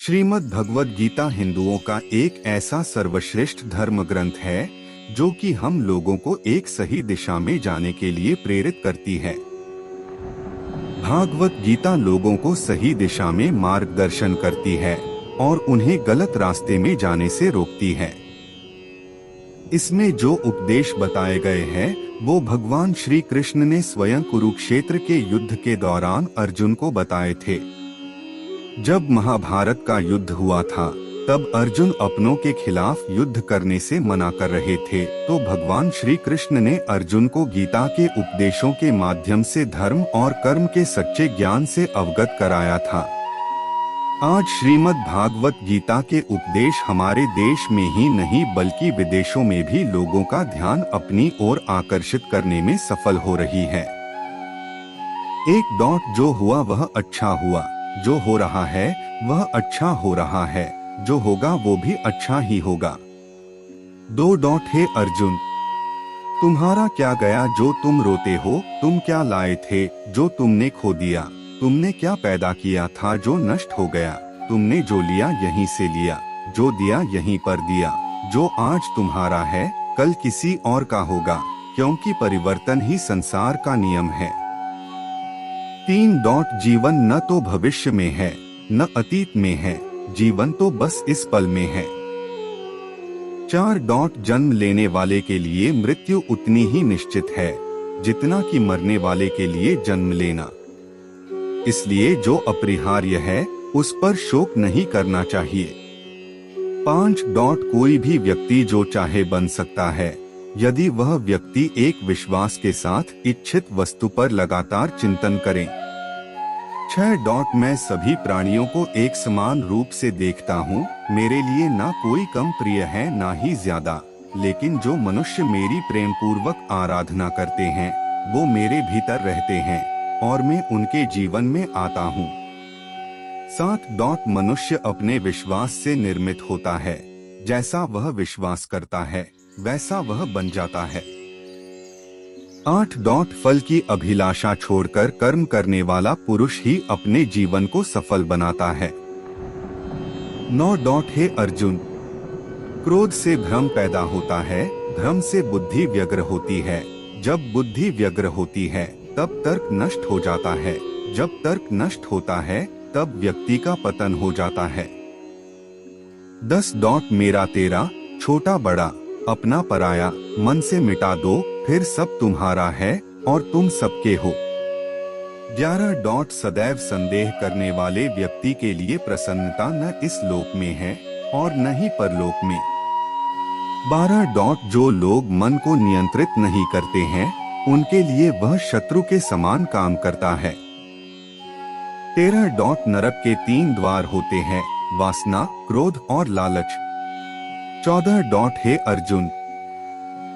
श्रीमद् भगवद गीता हिंदुओं का एक ऐसा सर्वश्रेष्ठ धर्म ग्रंथ है जो कि हम लोगों को एक सही दिशा में जाने के लिए प्रेरित करती है। भागवत गीता लोगों को सही दिशा में मार्गदर्शन करती है और उन्हें गलत रास्ते में जाने से रोकती है। इसमें जो उपदेश बताए गए हैं वो भगवान श्री कृष्ण ने स्वयं कुरुक्षेत्र के युद्ध के दौरान अर्जुन को बताए थे। जब महाभारत का युद्ध हुआ था तब अर्जुन अपनों के खिलाफ युद्ध करने से मना कर रहे थे, तो भगवान श्री कृष्ण ने अर्जुन को गीता के उपदेशों के माध्यम से धर्म और कर्म के सच्चे ज्ञान से अवगत कराया था। आज श्रीमद् भागवत गीता के उपदेश हमारे देश में ही नहीं बल्कि विदेशों में भी लोगों का ध्यान अपनी ओर आकर्षित करने में सफल हो रही है। जो हुआ वह अच्छा हुआ, जो हो रहा है वह अच्छा हो रहा है, जो होगा वो भी अच्छा ही होगा। हे अर्जुन, तुम्हारा क्या गया जो तुम रोते हो, तुम क्या लाए थे जो तुमने खो दिया, तुमने क्या पैदा किया था जो नष्ट हो गया, तुमने जो लिया यहीं से लिया, जो दिया यहीं पर दिया, जो आज तुम्हारा है कल किसी और का होगा, क्योंकि परिवर्तन ही संसार का नियम है। जीवन न तो भविष्य में है न अतीत में है, जीवन तो बस इस पल में है। जन्म लेने वाले के लिए मृत्यु उतनी ही निश्चित है जितना कि मरने वाले के लिए जन्म लेना। इसलिए जो अपरिहार्य है उस पर शोक नहीं करना चाहिए। कोई भी व्यक्ति जो चाहे बन सकता है यदि वह व्यक्ति एक विश्वास के साथ इच्छित वस्तु पर लगातार चिंतन करें। मैं सभी प्राणियों को एक समान रूप से देखता हूँ, मेरे लिए ना कोई कम प्रिय है ना ही ज्यादा, लेकिन जो मनुष्य मेरी प्रेम पूर्वक आराधना करते हैं वो मेरे भीतर रहते हैं और मैं उनके जीवन में आता हूँ। मनुष्य अपने विश्वास से निर्मित होता है, जैसा वह विश्वास करता है वैसा वह बन जाता है। फल की अभिलाषा छोड़कर कर्म करने वाला पुरुष ही अपने जीवन को सफल बनाता है। हे अर्जुन, क्रोध से भ्रम पैदा होता है, भ्रम से बुद्धि व्यग्र होती है, जब बुद्धि व्यग्र होती है तब तर्क नष्ट हो जाता है, जब तर्क नष्ट होता है तब व्यक्ति का पतन हो जाता है। मेरा तेरा, छोटा बड़ा, अपना पराया, मन से मिटा दो, फिर सब तुम्हारा है और तुम सबके हो। सदैव संदेह करने वाले व्यक्ति के लिए प्रसन्नता न इस लोक में है और न ही परलोक में। जो लोग मन को नियंत्रित नहीं करते हैं उनके लिए वह शत्रु के समान काम करता है। नरक के 3 द्वार होते हैं, वासना, क्रोध और लालच। हे अर्जुन,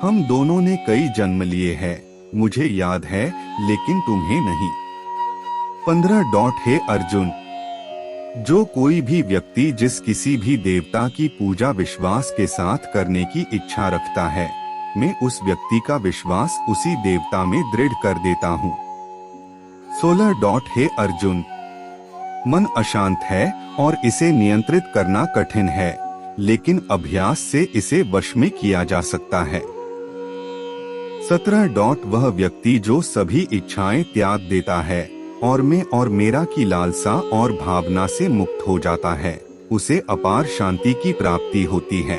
हम दोनों ने कई जन्म लिए हैं, मुझे याद है लेकिन तुम्हें नहीं। हे अर्जुन, जो कोई भी व्यक्ति जिस किसी भी देवता की पूजा विश्वास के साथ करने की इच्छा रखता है, मैं उस व्यक्ति का विश्वास उसी देवता में दृढ़ कर देता हूँ। हे अर्जुन, मन अशांत है और इसे नियंत्रित करना कठिन है, लेकिन अभ्यास से इसे वश में किया जा सकता है। वह व्यक्ति जो सभी इच्छाएं त्याग देता है और मैं और मेरा की लालसा और भावना से मुक्त हो जाता है, उसे अपार शांति की प्राप्ति होती है।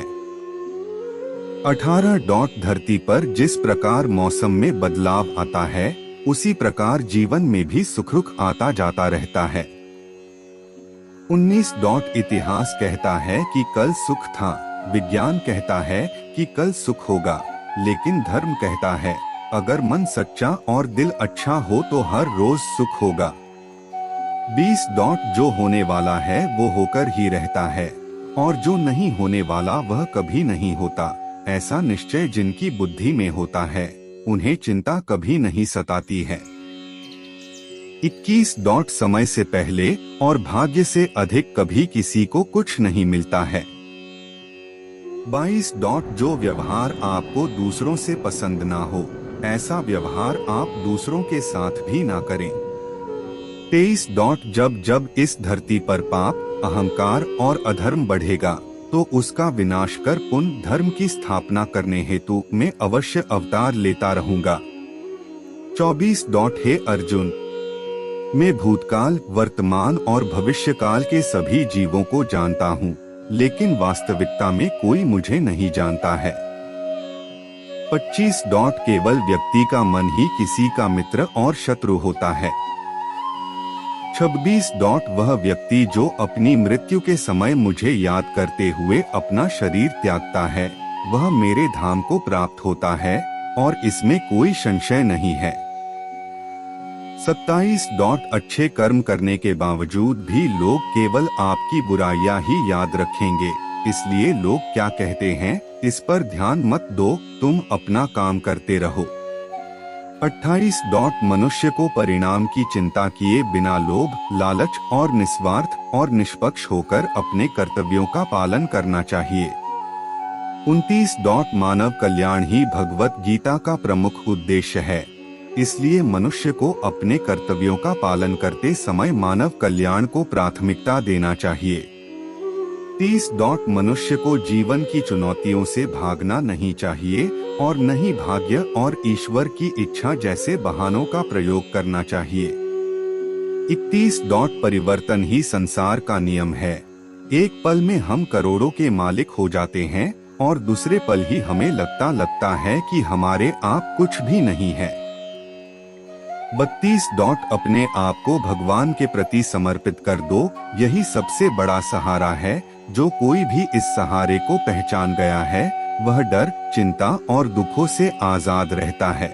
18 धरती पर जिस प्रकार मौसम में बदलाव आता है उसी प्रकार जीवन में भी सुख आता जाता रहता है। 19 इतिहास कहता है कि कल सुख था, विज्ञान कहता है कि कल सुख होगा, लेकिन धर्म कहता है अगर मन सच्चा और दिल अच्छा हो तो हर रोज सुख होगा। 20 जो होने वाला है वो होकर ही रहता है और जो नहीं होने वाला वह कभी नहीं होता। ऐसा निश्चय जिनकी बुद्धि में होता है उन्हें चिंता कभी नहीं सताती है। 21 समय से पहले और भाग्य से अधिक कभी किसी को कुछ नहीं मिलता है। 22 जो व्यवहार आपको दूसरों से पसंद ना हो ऐसा व्यवहार आप दूसरों के साथ भी ना करें। 23 जब इस धरती पर पाप अहंकार और अधर्म बढ़ेगा तो उसका विनाश कर पुण्य धर्म की स्थापना करने हेतु मैं अवश्य अवतार लेता रहूंगा। 24. हे अर्जुन, मैं भूतकाल, वर्तमान और भविष्यकाल के सभी जीवों को जानता हूँ, लेकिन वास्तविकता में कोई मुझे नहीं जानता है। 25. केवल व्यक्ति का मन ही किसी का मित्र और शत्रु होता है। 26. वह व्यक्ति जो अपनी मृत्यु के समय मुझे याद करते हुए अपना शरीर त्यागता है, वह मेरे धाम को प्राप्त होता है और इसमें कोई संशय नहीं है। 27. अच्छे कर्म करने के बावजूद भी लोग केवल आपकी बुराइयां ही याद रखेंगे, इसलिए लोग क्या कहते हैं इस पर ध्यान मत दो, तुम अपना काम करते रहो। 28. मनुष्य को परिणाम की चिंता किए बिना लोभ, लालच और निस्वार्थ और निष्पक्ष होकर अपने कर्तव्यों का पालन करना चाहिए। 29. मानव कल्याण ही भगवत गीता का प्रमुख उद्देश्य है, इसलिए मनुष्य को अपने कर्तव्यों का पालन करते समय मानव कल्याण को प्राथमिकता देना चाहिए। 30. मनुष्य को जीवन की चुनौतियों से भागना नहीं चाहिए और न ही भाग्य और ईश्वर की इच्छा जैसे बहानों का प्रयोग करना चाहिए। 31. परिवर्तन ही संसार का नियम है, एक पल में हम करोड़ों के मालिक हो जाते हैं और दूसरे पल ही हमें लगता है कि हमारे आप कुछ भी नहीं है। 32. अपने आप को भगवान के प्रति समर्पित कर दो, यही सबसे बड़ा सहारा है। जो कोई भी इस सहारे को पहचान गया है वह डर, चिंता और दुखों से आजाद रहता है।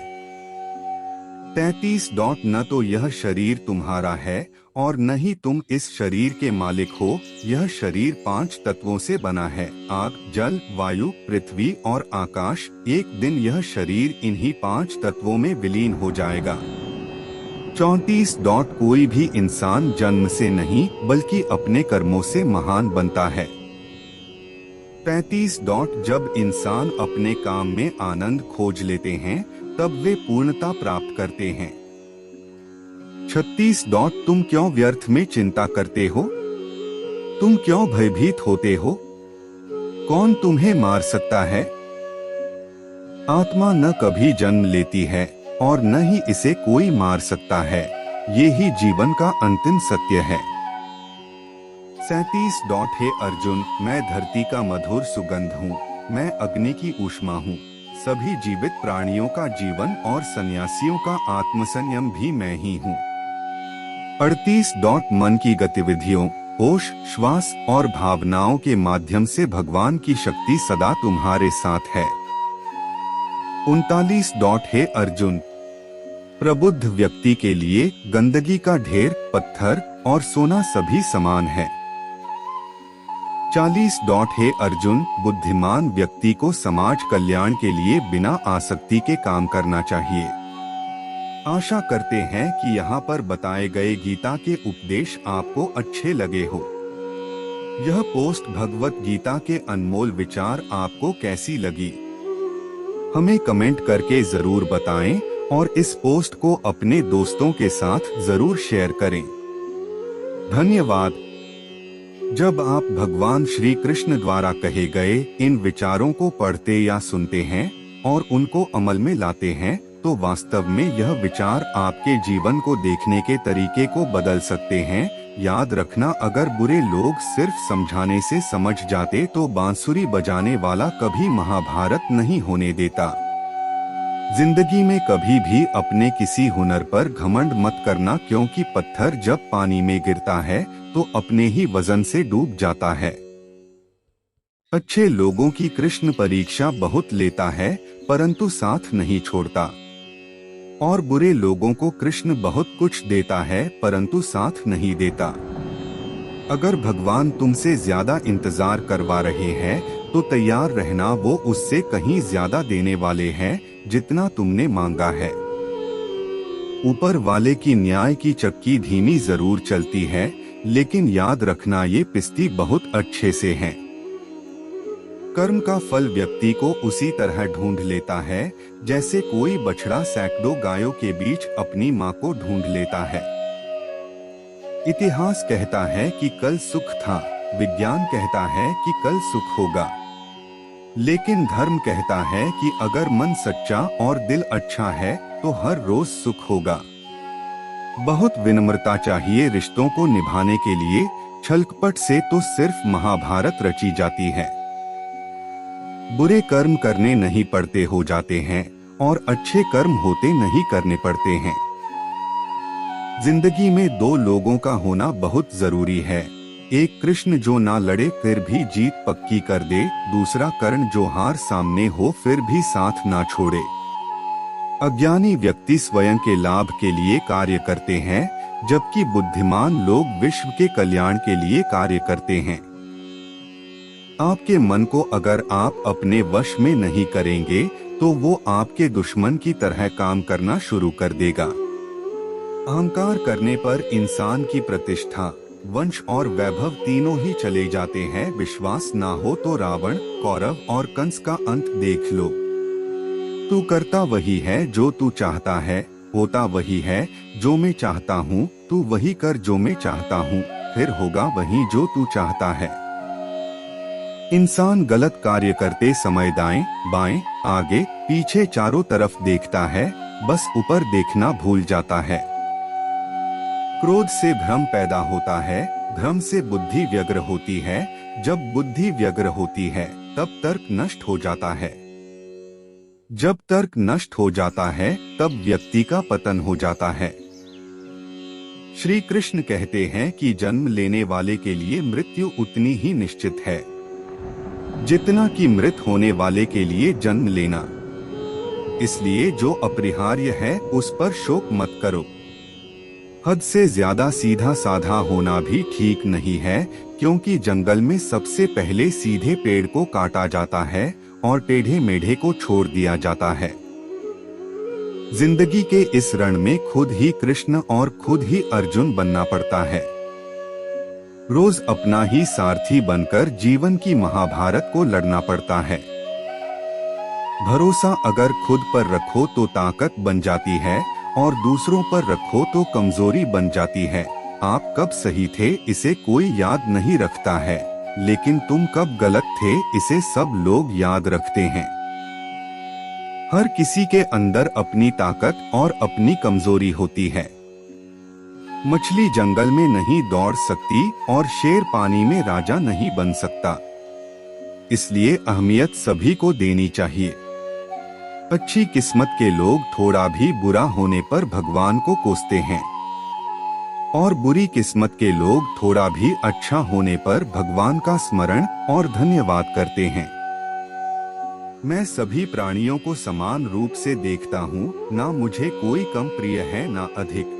33. न तो यह शरीर तुम्हारा है और न ही तुम इस शरीर के मालिक हो, यह शरीर 5 तत्वों से बना है, आग, जल, वायु, पृथ्वी और आकाश। एक दिन यह शरीर इन्हीं 5 तत्वों में विलीन हो जाएगा। 34. कोई भी इंसान जन्म से नहीं बल्कि अपने कर्मों से महान बनता है। 35. जब इंसान अपने काम में आनंद खोज लेते हैं तब वे पूर्णता प्राप्त करते हैं। 36. तुम क्यों व्यर्थ में चिंता करते हो? तुम क्यों भयभीत होते हो? कौन तुम्हें मार सकता है? आत्मा न कभी जन्म लेती है और न ही इसे कोई मार सकता है, ये ही जीवन का अंतिम सत्य है। 37. हे अर्जुन, मैं धरती का मधुर सुगंध हूँ, मैं अग्नि की ऊष्मा हूँ, सभी जीवित प्राणियों का जीवन और सन्यासियों का आत्मसंयम भी मैं ही हूँ। 38. मन की गतिविधियों, होश, श्वास और भावनाओं के माध्यम से भगवान की शक्ति सदा तुम्हारे साथ है। 39. हे अर्जुन, प्रबुद्ध व्यक्ति के लिए गंदगी का ढेर, पत्थर और सोना सभी समान है। 40. हे अर्जुन, बुद्धिमान व्यक्ति को समाज कल्याण के लिए बिना आसक्ति के काम करना चाहिए। आशा करते हैं कि यहाँ पर बताए गए गीता के उपदेश आपको अच्छे लगे हो। यह पोस्ट भगवत गीता के अनमोल विचार आपको कैसी लगी, हमें कमेंट करके जरूर बताएं और इस पोस्ट को अपने दोस्तों के साथ जरूर शेयर करें। धन्यवाद। जब आप भगवान श्री कृष्ण द्वारा कहे गए इन विचारों को पढ़ते या सुनते हैं और उनको अमल में लाते हैं तो वास्तव में यह विचार आपके जीवन को देखने के तरीके को बदल सकते हैं। याद रखना, अगर बुरे लोग सिर्फ समझाने से समझ जाते तो बांसुरी बजाने वाला कभी महाभारत नहीं होने देता। जिंदगी में कभी भी अपने किसी हुनर पर घमंड मत करना, क्योंकि पत्थर जब पानी में गिरता है तो अपने ही वजन से डूब जाता है। अच्छे लोगों की कृष्ण परीक्षा बहुत लेता है परंतु साथ नहीं छोड़ता, और बुरे लोगों को कृष्ण बहुत कुछ देता है परंतु साथ नहीं देता। अगर भगवान तुमसे ज्यादा इंतजार करवा रहे हैं तो तैयार रहना, वो उससे कहीं ज्यादा देने वाले हैं जितना तुमने मांगा है। ऊपर वाले की न्याय की चक्की धीमी जरूर चलती है, लेकिन याद रखना ये पिस्ती बहुत अच्छे से हैं। कर्म का फल व्यक्ति को उसी तरह ढूंढ लेता है जैसे कोई बछड़ा सैकड़ों गायों के बीच अपनी मां को ढूंढ लेता है। इतिहास कहता है कि कल सुख था, विज्ञान कहता है कि कल सुख होगा, लेकिन धर्म कहता है कि अगर मन सच्चा और दिल अच्छा है तो हर रोज सुख होगा। बहुत विनम्रता चाहिए रिश्तों को निभाने के लिए, छलकपट से तो सिर्फ महाभारत रची जाती है। बुरे कर्म करने नहीं पड़ते हो जाते हैं और अच्छे कर्म होते नहीं करने पड़ते हैं। जिंदगी में दो लोगों का होना बहुत जरूरी है, एक कृष्ण जो ना लड़े फिर भी जीत पक्की कर दे, दूसरा कर्ण जो हार सामने हो फिर भी साथ ना छोड़े। अज्ञानी व्यक्ति स्वयं के लाभ के लिए कार्य करते हैं, जबकि बुद्धिमान लोग विश्व के कल्याण के लिए कार्य करते हैं। आपके मन को अगर आप अपने वश में नहीं करेंगे तो वो आपके दुश्मन की तरह काम करना शुरू कर देगा। अहंकार करने पर इंसान की प्रतिष्ठा, वंश और वैभव तीनों ही चले जाते हैं। विश्वास ना हो तो रावण, कौरव और कंस का अंत देख लो। तू करता वही है जो तू चाहता है, होता वही है जो मैं चाहता हूँ, तू वही कर जो मैं चाहता हूँ, फिर होगा वही जो तू चाहता है। इंसान गलत कार्य करते समय दाएं, बाएं, आगे, पीछे चारों तरफ देखता है, बस ऊपर देखना भूल जाता है। क्रोध से भ्रम पैदा होता है, भ्रम से बुद्धि व्यग्र होती है, जब बुद्धि व्यग्र होती है तब तर्क नष्ट हो जाता है। जब तर्क नष्ट हो जाता है तब व्यक्ति का पतन हो जाता है। श्री कृष्ण कहते हैं कि जन्म लेने वाले के लिए मृत्यु उतनी ही निश्चित है जितना कि मृत होने वाले के लिए जन्म लेना। इसलिए जो अपरिहार्य है उस पर शोक मत करो। हद से ज्यादा सीधा साधा होना भी ठीक नहीं है, क्योंकि जंगल में सबसे पहले सीधे पेड़ को काटा जाता है और टेढ़े मेढ़े को छोड़ दिया जाता है। जिंदगी के इस रण में खुद ही कृष्ण और खुद ही अर्जुन बनना पड़ता है। रोज अपना ही सारथी बनकर जीवन की महाभारत को लड़ना पड़ता है। भरोसा अगर खुद पर रखो तो ताकत बन जाती है और दूसरों पर रखो तो कमजोरी बन जाती है। आप कब सही थे इसे कोई याद नहीं रखता है, लेकिन तुम कब गलत थे इसे सब लोग याद रखते हैं। हर किसी के अंदर अपनी ताकत और अपनी कमजोरी होती है। मछली जंगल में नहीं दौड़ सकती और शेर पानी में राजा नहीं बन सकता। इसलिए अहमियत सभी को देनी चाहिए। अच्छी किस्मत के लोग थोड़ा भी बुरा होने पर भगवान को कोसते हैं और बुरी किस्मत के लोग थोड़ा भी अच्छा होने पर भगवान का स्मरण और धन्यवाद करते हैं। मैं सभी प्राणियों को समान रूप से देखता हूँ, ना मुझे कोई कम प्रिय है ना अधिक।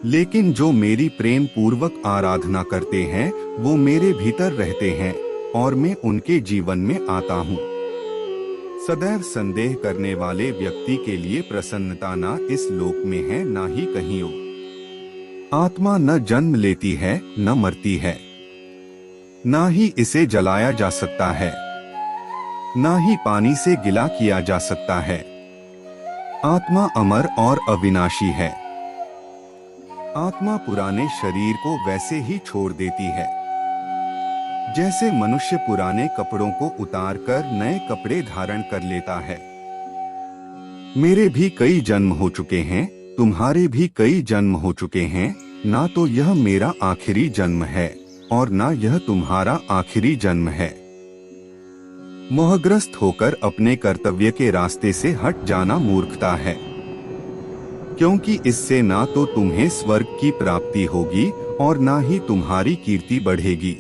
लेकिन जो मेरी प्रेम पूर्वक आराधना करते हैं वो मेरे भीतर रहते हैं और मैं उनके जीवन में आता हूँ। सदैव संदेह करने वाले व्यक्ति के लिए प्रसन्नता ना इस लोक में है ना ही कहीं और। आत्मा न जन्म लेती है न मरती है, ना ही इसे जलाया जा सकता है, ना ही पानी से गिला किया जा सकता है। आत्मा अमर और अविनाशी है। आत्मा पुराने शरीर को वैसे ही छोड़ देती है जैसे मनुष्य पुराने कपड़ों को उतारकर नए कपड़े धारण कर लेता है। मेरे भी कई जन्म हो चुके हैं, तुम्हारे भी कई जन्म हो चुके हैं, ना तो यह मेरा आखिरी जन्म है और ना यह तुम्हारा आखिरी जन्म है। मोहग्रस्त होकर अपने कर्तव्य के रास्ते से हट जाना मूर्खता है, क्योंकि इससे ना तो तुम्हें स्वर्ग की प्राप्ति होगी और ना ही तुम्हारी कीर्ति बढ़ेगी।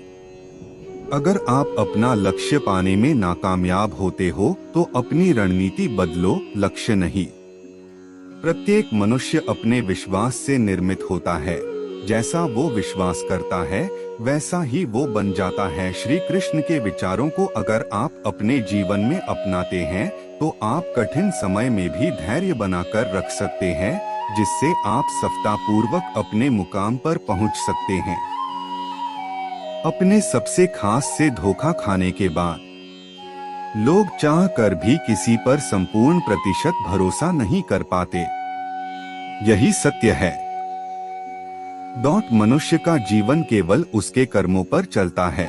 अगर आप अपना लक्ष्य पाने में नाकामयाब होते हो तो अपनी रणनीति बदलो, लक्ष्य नहीं। प्रत्येक मनुष्य अपने विश्वास से निर्मित होता है। जैसा वो विश्वास करता है वैसा ही वो बन जाता है। श्री कृष्ण के विचारों को अगर आप अपने जीवन में अपनाते हैं तो आप कठिन समय में भी धैर्य बनाकर रख सकते हैं, जिससे आप सफलतापूर्वक अपने मुकाम पर पहुंच सकते हैं। अपने सबसे खास से धोखा खाने के बाद लोग चाह कर भी किसी पर संपूर्ण प्रतिशत भरोसा नहीं कर पाते। यही सत्य है। मनुष्य का जीवन केवल उसके कर्मों पर चलता है।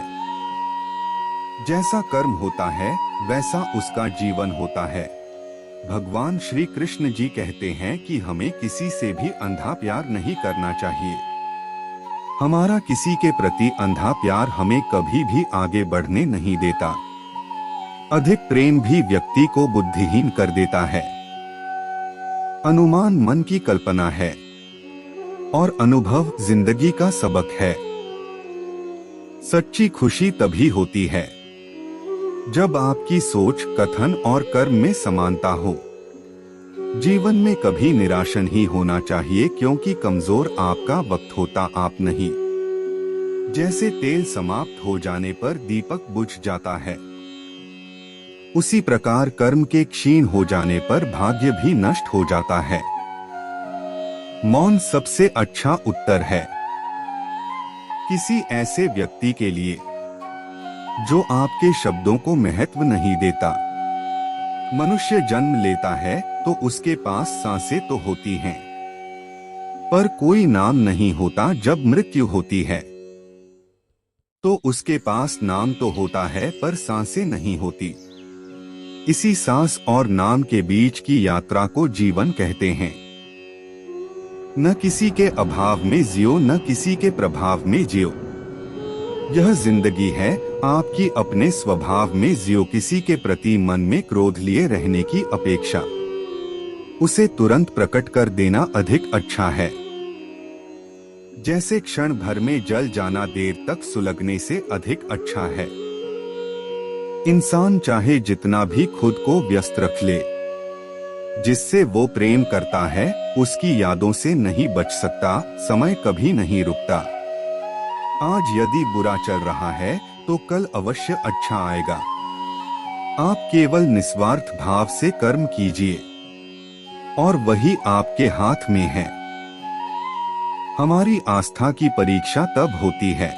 जैसा कर्म होता है वैसा उसका जीवन होता है। भगवान श्री कृष्ण जी कहते हैं कि हमें किसी से भी अंधा प्यार नहीं करना चाहिए। हमारा किसी के प्रति अंधा प्यार हमें कभी भी आगे बढ़ने नहीं देता। अधिक प्रेम भी व्यक्ति को बुद्धिहीन कर देता है। अनुमान मन की कल्पना है और अनुभव जिंदगी का सबक है। सच्ची खुशी तभी होती है जब आपकी सोच, कथन और कर्म में समानता हो। जीवन में कभी निराश नहीं होना चाहिए, क्योंकि कमजोर आपका वक्त होता आप नहीं। जैसे तेल समाप्त हो जाने पर दीपक बुझ जाता है, उसी प्रकार कर्म के क्षीण हो जाने पर भाग्य भी नष्ट हो जाता है। मौन सबसे अच्छा उत्तर है। किसी ऐसे व्यक्ति के लिए जो आपके शब्दों को महत्व नहीं देता। मनुष्य जन्म लेता है तो उसके पास सांसें तो होती हैं, पर कोई नाम नहीं होता। जब मृत्यु होती है तो उसके पास नाम तो होता है पर सांसें नहीं होती। इसी सांस और नाम के बीच की यात्रा को जीवन कहते हैं। न किसी के अभाव में जियो, न किसी के प्रभाव में जियो। यह जिंदगी है, आपकी अपने स्वभाव में जियो। किसी के प्रति मन में क्रोध लिए रहने की अपेक्षा उसे तुरंत प्रकट कर देना अधिक अच्छा है। जैसे क्षण भर में जल जाना देर तक सुलगने से अधिक अच्छा है। इंसान चाहे जितना भी खुद को व्यस्त रख ले, जिससे वो प्रेम करता है उसकी यादों से नहीं बच सकता। समय कभी नहीं रुकता। आज यदि बुरा चल रहा है तो कल अवश्य अच्छा आएगा। आप केवल निस्वार्थ भाव से कर्म कीजिए और वही आपके हाथ में है। हमारी आस्था की परीक्षा तब होती है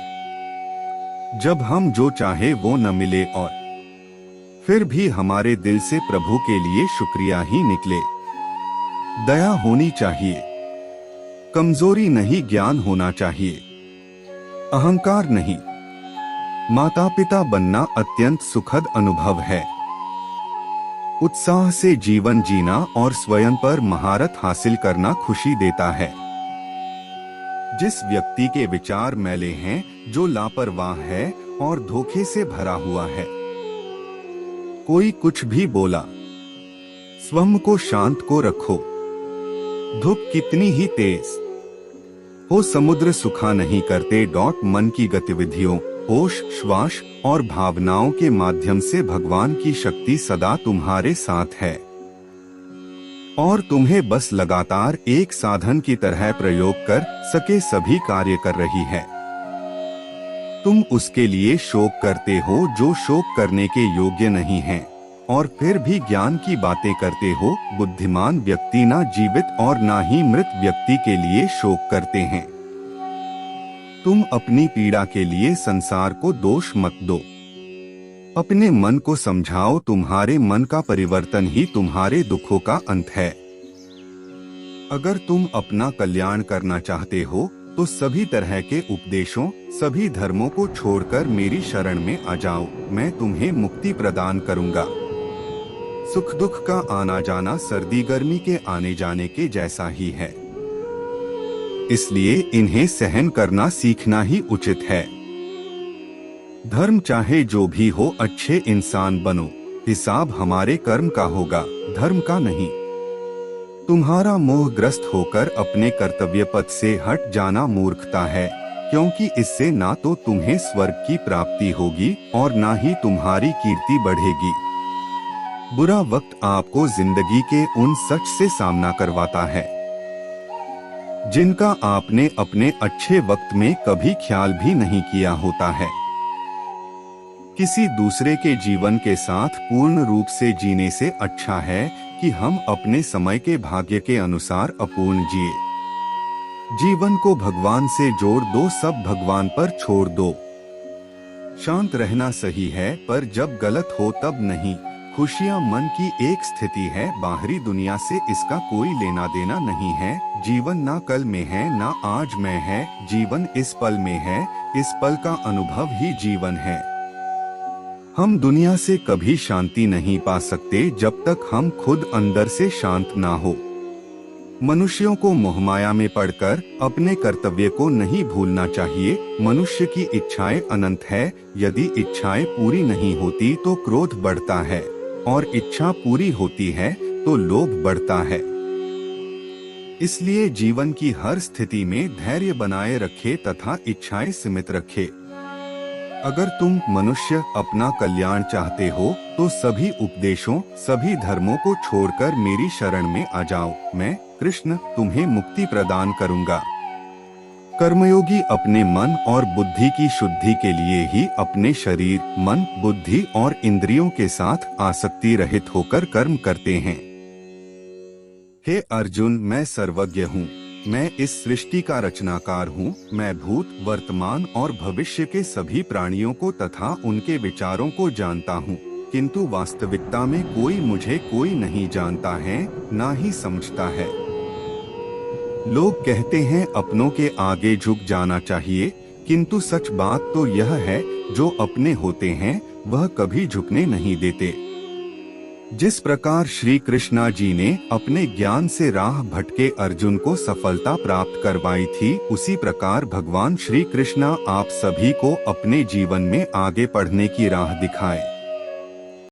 जब हम जो चाहे वो न मिले और फिर भी हमारे दिल से प्रभु के लिए शुक्रिया ही निकले। दया होनी चाहिए, कमजोरी नहीं, ज्ञान होना चाहिए, अहंकार नहीं। माता पिता बनना अत्यंत सुखद अनुभव है। उत्साह से जीवन जीना और स्वयं पर महारत हासिल करना खुशी देता है। जिस व्यक्ति के विचार मैले हैं, जो लापरवाह है और धोखे से भरा हुआ है, कोई कुछ भी बोला, स्वयं को शांत को रखो। धूप कितनी ही तेज हो, समुद्र सुखा नहीं करते। मन की गतिविधियों, होश, श्वास और भावनाओं के माध्यम से भगवान की शक्ति सदा तुम्हारे साथ है और तुम्हें बस लगातार एक साधन की तरह प्रयोग कर सके सभी कार्य कर रही है। तुम उसके लिए शोक करते हो जो शोक करने के योग्य नहीं है, और फिर भी ज्ञान की बातें करते हो। बुद्धिमान व्यक्ति ना जीवित और ना ही मृत व्यक्ति के लिए शोक करते हैं। तुम अपनी पीड़ा के लिए संसार को दोष मत दो। अपने मन को समझाओ, तुम्हारे मन का परिवर्तन ही तुम्हारे दुखों का अंत है। अगर तुम अपना कल्याण करना चाहते हो तो सभी तरह के उपदेशों, सभी धर्मों को छोड़कर मेरी शरण में आ जाओ। मैं तुम्हें मुक्ति प्रदान करूंगा। सुख दुख का आना जाना सर्दी गर्मी के आने जाने के जैसा ही है, इसलिए इन्हें सहन करना सीखना ही उचित है। धर्म चाहे जो भी हो, अच्छे इंसान बनो। हिसाब हमारे कर्म का होगा, धर्म का नहीं। तुम्हारा मोहग्रस्त होकर अपने कर्तव्य पथ से हट जाना मूर्खता है, क्योंकि इससे ना तो तुम्हें स्वर्ग की प्राप्ति होगी और ना ही तुम्हारी कीर्ति बढ़ेगी। बुरा वक्त आपको जिंदगी के उन सच से सामना करवाता है जिनका आपने अपने अच्छे वक्त में कभी ख्याल भी नहीं किया होता है। किसी दूसरे के जीवन के साथ पूर्ण रूप से जीने से अच्छा है कि हम अपने समय के भाग्य के अनुसार अपूर्ण जिए। जीवन को भगवान से जोड़ दो, सब भगवान पर छोड़ दो। शांत रहना सही है, पर जब गलत हो तब नहीं। खुशियाँ मन की एक स्थिति है, बाहरी दुनिया से इसका कोई लेना देना नहीं है। जीवन ना कल में है ना आज में है, जीवन इस पल में है, इस पल का अनुभव ही जीवन है। हम दुनिया से कभी शांति नहीं पा सकते जब तक हम खुद अंदर से शांत ना हो। मनुष्यों को मोहमाया में पड़कर अपने कर्तव्य को नहीं भूलना चाहिए। मनुष्य की इच्छाएं अनंत है, यदि इच्छाएं पूरी नहीं होती तो क्रोध बढ़ता है, और इच्छा पूरी होती है तो लोभ बढ़ता है। इसलिए जीवन की हर स्थिति में धैर्य बनाए रखे तथा इच्छाएं सीमित रखे। अगर तुम मनुष्य अपना कल्याण चाहते हो तो सभी उपदेशों, सभी धर्मों को छोड़कर मेरी शरण में आ जाओ। मैं कृष्ण तुम्हें मुक्ति प्रदान करूंगा। कर्मयोगी अपने मन और बुद्धि की शुद्धि के लिए ही अपने शरीर, मन, बुद्धि और इंद्रियों के साथ आसक्ति रहित होकर कर्म करते हैं। हे अर्जुन, मैं सर्वज्ञ हूँ, मैं इस सृष्टि का रचनाकार हूँ। मैं भूत, वर्तमान और भविष्य के सभी प्राणियों को तथा उनके विचारों को जानता हूँ, किंतु वास्तविकता में कोई नहीं जानता है, ना ही समझता है। लोग कहते हैं अपनों के आगे झुक जाना चाहिए, किंतु सच बात तो यह है, जो अपने होते हैं वह कभी झुकने नहीं देते। जिस प्रकार श्री कृष्णा जी ने अपने ज्ञान से राह भटके अर्जुन को सफलता प्राप्त करवाई थी, उसी प्रकार भगवान श्री कृष्णा आप सभी को अपने जीवन में आगे बढ़ने की राह दिखाए।